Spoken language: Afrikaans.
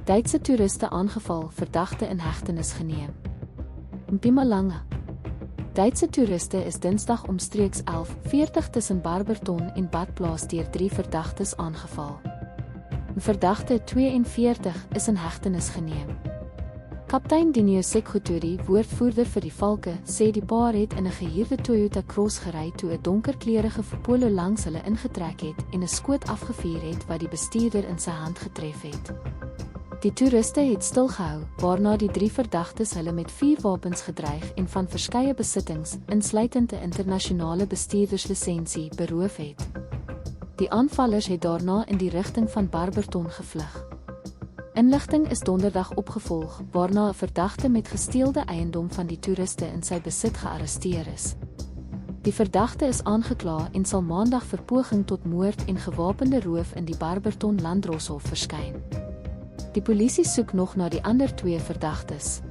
Duitse toeriste aangeval, verdagte in hegtenis geneem. Mpumalanga. Duitse toeriste is Dinsdag omstreeks 11:40 tussen Barberton en Badplaas deur 3 verdagtes aangeval. Verdagte 42 is in hegtenis geneem. Kaptein Dineo Sekhutori, woordvoerder vir die Valke, sê die paar het in 'n gehuurde Toyota Cross gery toe 'n donkerkleurige Polo langs hulle ingetrek het en 'n skoot afgevuur het wat die bestuurder in sy hand getref het. Die toeriste het stilgehou, waarna die 3 verdagtes hulle met vuurwapens gedreig en van verskeie besittings, insluitend 'n internasionale bestuurderslisensie, beroof het. Die aanvallers het daarna in die rigting van Barberton gevlug. Inligting is donderdag opgevolg, waarna 'n verdagte met gesteelde eiendom van die toeriste in sy besit gearresteer is. Die verdagte is aangekla en sal maandag vir poging tot moord en gewapende roof in die Barberton Landdroshof verskyn. Die polisie soek nog na die ander 2 verdagtes.